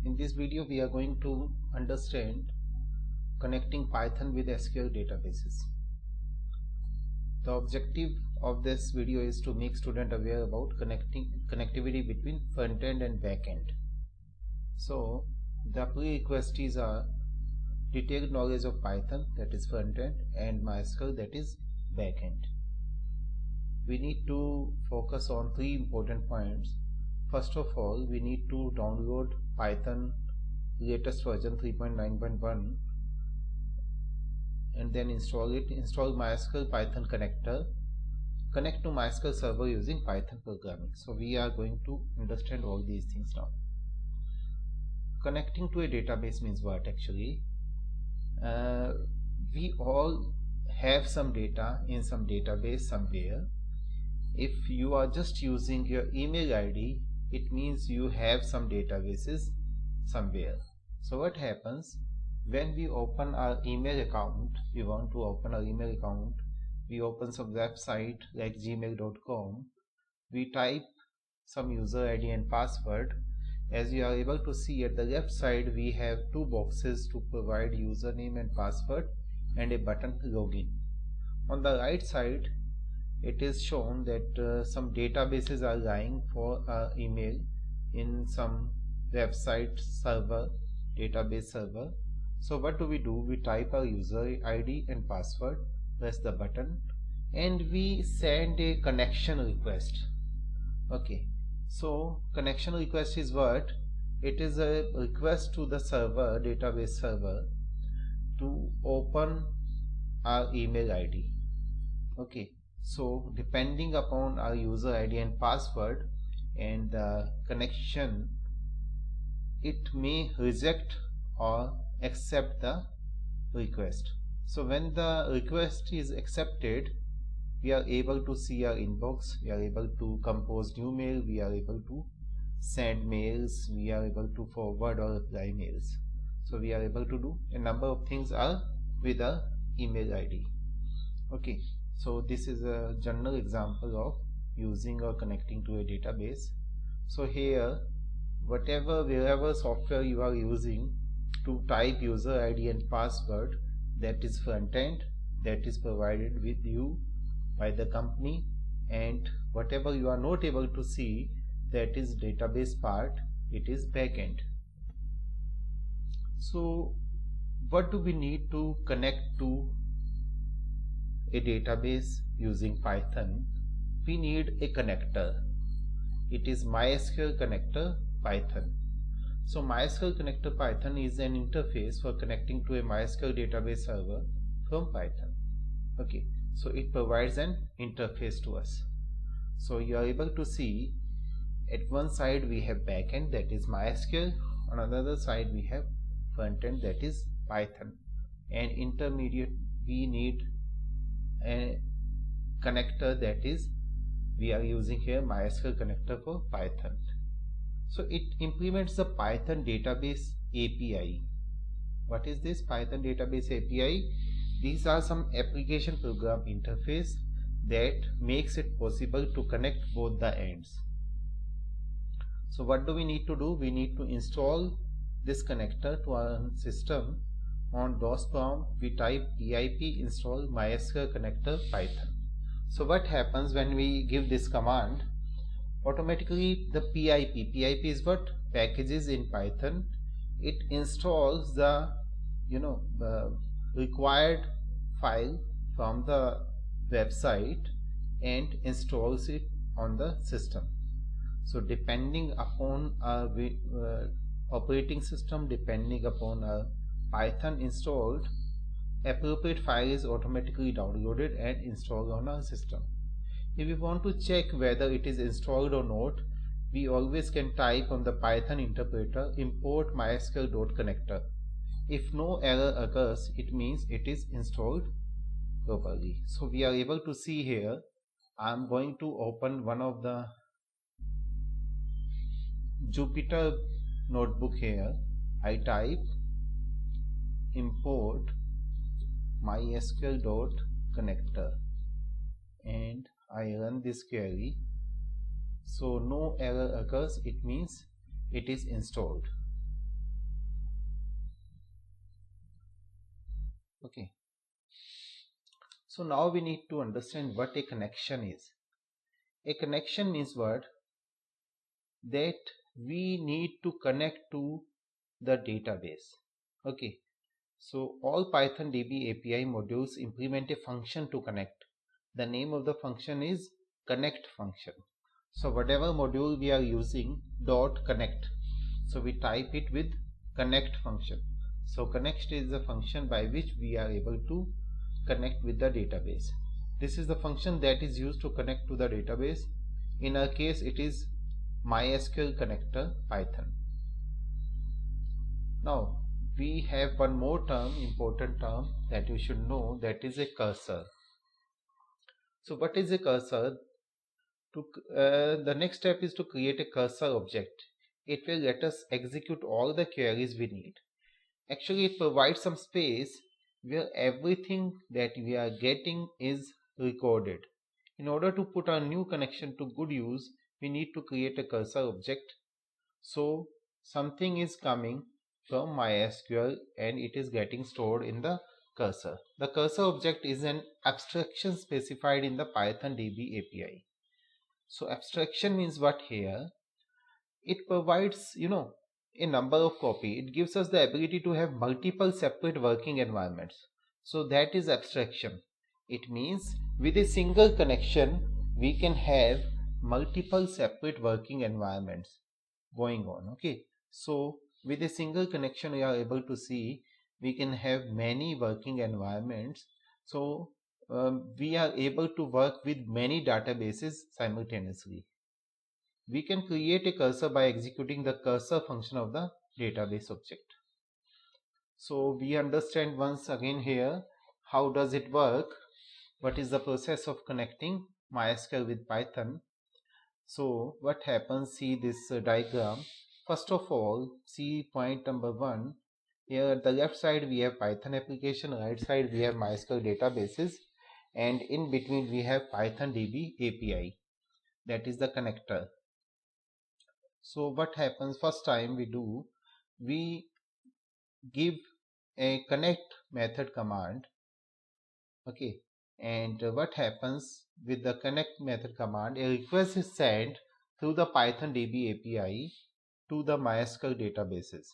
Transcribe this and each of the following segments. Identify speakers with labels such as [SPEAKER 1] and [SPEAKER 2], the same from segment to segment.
[SPEAKER 1] In this video we are going to understand connecting Python with SQL databases. The objective of this video is to make students aware about connectivity between front end and back end. So the prerequisites are detailed knowledge of Python, that is front end, and MySQL, that is back end. We need to focus on three important points. First of all, we need to download Python latest version 3.9.1 and then install it. Install MySQL Python connector. Connect to MySQL server using Python programming. So we are going to understand all these things now. Connecting to a database means what actually? We all have some data in some database somewhere. If you are just using your email ID, it means you have some databases somewhere. So what happens when we open our email account? We want to open our email account. We open some website like gmail.com. We type some user ID and password. As you are able to see at the left side, we have two boxes to provide username and password and a button login. On the right side, it is shown that some databases are lying for email in some website server, database server. So what do? We type our user ID and password, press the button, and we send a connection request. Okay, so connection request is what? It is a request to the server, database server, to open our email ID. Okay, so depending upon our user ID and password and the connection, it may reject or accept the request. So when the request is accepted, we are able to see our inbox, we are able to compose new mail, we are able to send mails, we are able to forward or reply mails. So we are able to do a number of things with our email ID. Okay, so this is a general example of using or connecting to a database. So here, wherever software you are using to type user ID and password, that is front end, that is provided with you by the company, and whatever you are not able to see, that is database part, it is back end. So what do we need to connect to a database using Python? We need a connector. It is MySQL connector Python. So MySQL connector Python is an interface for connecting to a MySQL database server from Python. Okay, so it provides an interface to us. So you are able to see at one side we have backend, that is MySQL. On another side we have front end, that is Python. And intermediate we need a connector, that is we are using here MySQL connector for Python. So it implements the Python database API. What is this Python database API? These are some application program interface that makes it possible to connect both the ends. So what do we need to do? We need to install this connector to our system. On DOS prompt we type pip install MySQL connector Python. So what happens when we give this command? Automatically the pip is what? Packages in Python. It installs the required file from the website and installs it on the system. So depending upon our operating system, depending upon our Python installed, appropriate file is automatically downloaded and installed on our system. If we want to check whether it is installed or not, we always can type on the Python interpreter import mysql.connector. If no error occurs, it means it is installed properly. So we are able to see here, I am going to open one of the Jupyter notebook here. I type import mysql.connector and I run this query. So no error occurs, it means it is installed. Okay, so now we need to understand what a connection is. A connection means what? That we need to connect to the database. Okay, so all Python DB API modules implement a function to connect. The name of the function is connect function. So whatever module we are using, dot connect, so we type it with connect function. So connect is the function by which we are able to connect with the database. This is the function that is used to connect to the database. In our case, it is MySQL connector Python. Now we have one more term, important term that you should know, that is a cursor. So what is a cursor? The next step is to create a cursor object. It will let us execute all the queries we need. Actually, it provides some space where everything that we are getting is recorded. In order to put our new connection to good use, we need to create a cursor object. So something is coming from MySQL and it is getting stored in the cursor. The cursor object is an abstraction specified in the Python DB API. So abstraction means what here? It provides, a number of copy. It gives us the ability to have multiple separate working environments. So that is abstraction. It means with a single connection, we can have multiple separate working environments going on. Okay. So with a single connection, we are able to see we can have many working environments. So we are able to work with many databases simultaneously. We can create a cursor by executing the cursor function of the database object. So we understand once again here how does it work, what is the process of connecting MySQL with Python. So what happens, see this diagram. First of all, see point number 1. Here at the left side we have Python application, right side we have MySQL databases, and in between we have Python DB API, that is the connector. So what happens, first time we give a connect method command. Okay, and what happens with the connect method command, a request is sent through the Python DB API to the MySQL databases.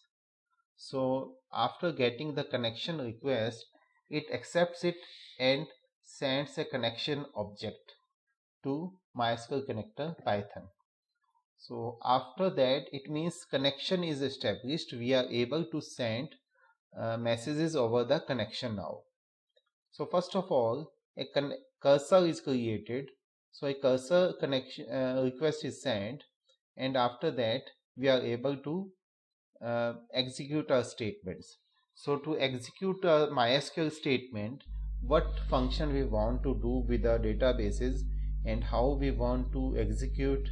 [SPEAKER 1] So after getting the connection request, it accepts it and sends a connection object to MySQL connector Python. So after that, it means connection is established. We are able to send messages over the connection now. So first of all, a cursor is created. So a cursor connection request is sent, and after that we are able to execute our statements. So to execute a MySQL statement, what function we want to do with the databases and how we want to execute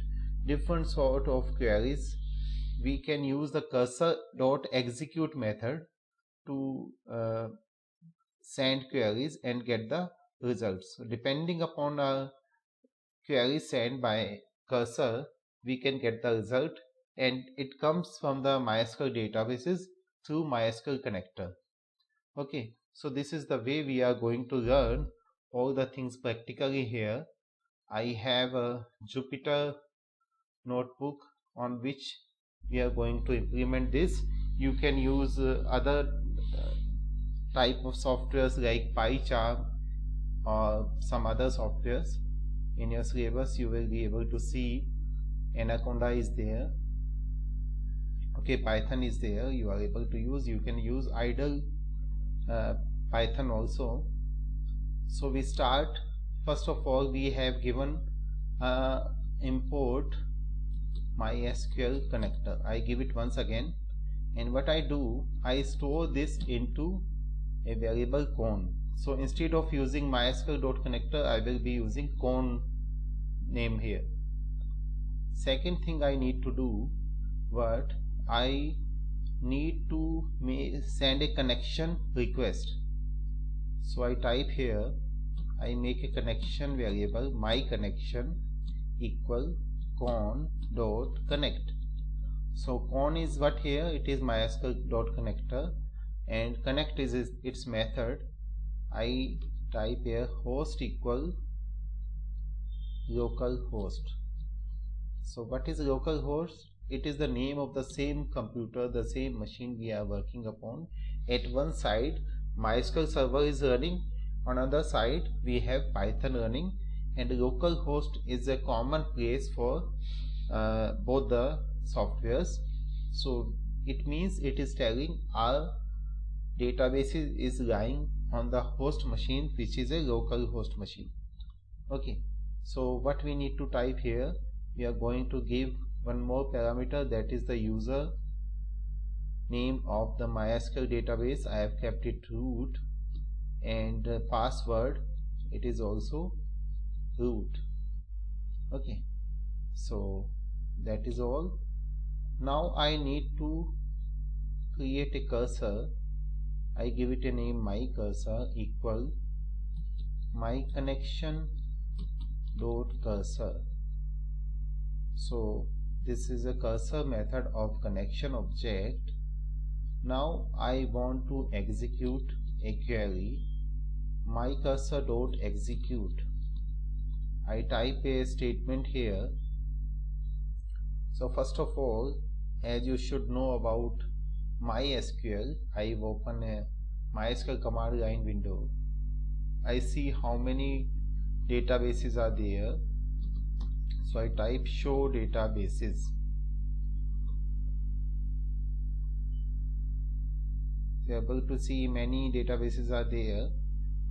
[SPEAKER 1] different sort of queries, we can use the cursor.execute method to send queries and get the results. So depending upon our query sent by cursor, we can get the result, and it comes from the MySQL databases through MySQL connector. Okay, so this is the way we are going to learn all the things practically here. I have a Jupyter notebook on which we are going to implement this. You can use other type of softwares like PyCharm or some other softwares. In your syllabus you will be able to see Anaconda is there. Okay, Python is there, you are able to use. You can use idle Python also. So we start. First of all, we have given import MySQL connector. I give it once again, and what I do, I store this into a variable con. So instead of using MySQL.connector, I will be using con name here. Second thing I need to do, what I need to send a connection request. So I type here, I make a connection variable, my connection equal con dot connect. So con is what here, it is MySQL.connector, and connect is its method. I type here host equal localhost. So what is localhost? It is the name of the same computer, the same machine we are working upon. At one side MySQL server is running, on other side we have Python running, and localhost is a common place for both the softwares. So it means it is telling our database is lying on the host machine, which is a local host machine. Okay, so what we need to type here, we are going to give one more parameter, that is the user name of the MySQL database. I have kept it root, and password, it is also root. Okay, so that is all. Now I need to create a cursor. I give it a name my cursor equal my connection dot cursor. So this is a cursor method of connection object. Now I want to execute a query, my cursor dot execute. I type a statement here. So first of all, as you should know about MySQL, I open a MySQL command line window. I see how many databases are there. So I type show databases. You are able to see many databases are there.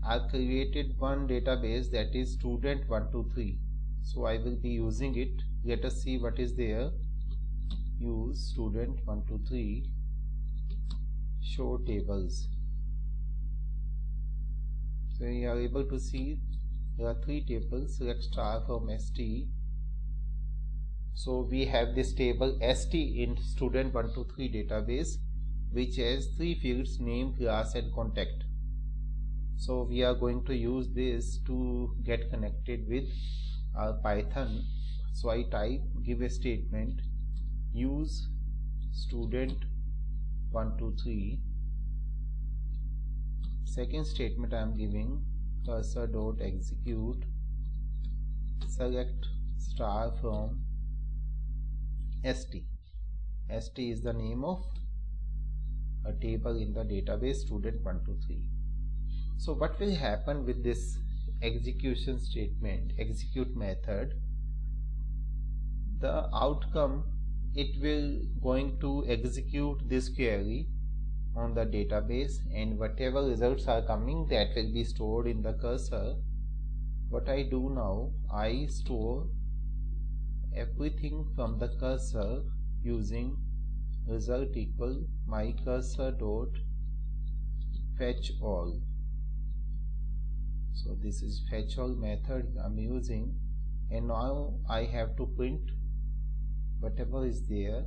[SPEAKER 1] I have created one database, that is student123. So I will be using it. Let us see what is there. Use student123 show tables. So you are able to see there are 3 tables. Select star from ST. So we have this table ST in student123 database, which has 3 fields: name, class and contact. So we are going to use this to get connected with our Python. So I give a statement, use student123. Second statement I am giving cursor dot execute, select star from ST. ST is the name of a table in the database student123. So what will happen with this execution statement, execute method? The outcome, it will going to execute this query on the database, and whatever results are coming, that will be stored in the cursor. What I do now, I store everything from the cursor using result equal my cursor dot fetch all. So this is fetch all method I'm using, and now I have to print whatever is there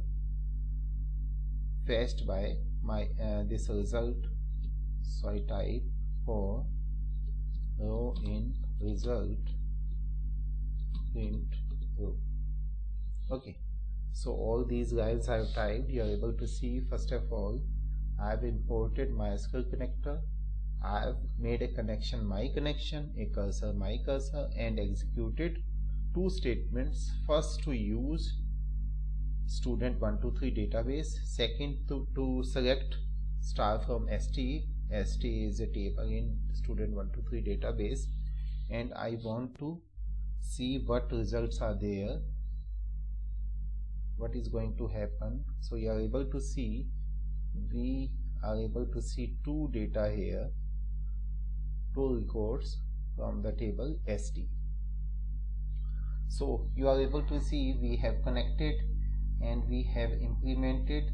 [SPEAKER 1] fetched by my this result. So I type for row in result print row. Okay, so all these lines I have typed. You are able to see, first of all, I have imported MySQL connector, I have made a connection my connection, a cursor my cursor, and executed 2 statements. First, to use student123 database. Second, to select star from ST. ST is a table in student123 database, and I want to see what results are there, what is going to happen. So you are able to see, we are able to see 2 data here, 2 records from the table ST. So you are able to see we have connected and we have implemented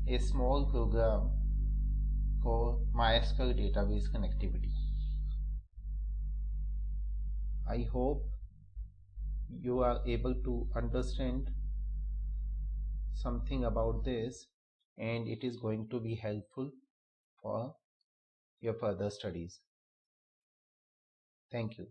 [SPEAKER 1] a small program for MySQL database connectivity. I hope you are able to understand something about this, and it is going to be helpful for your further studies. Thank you.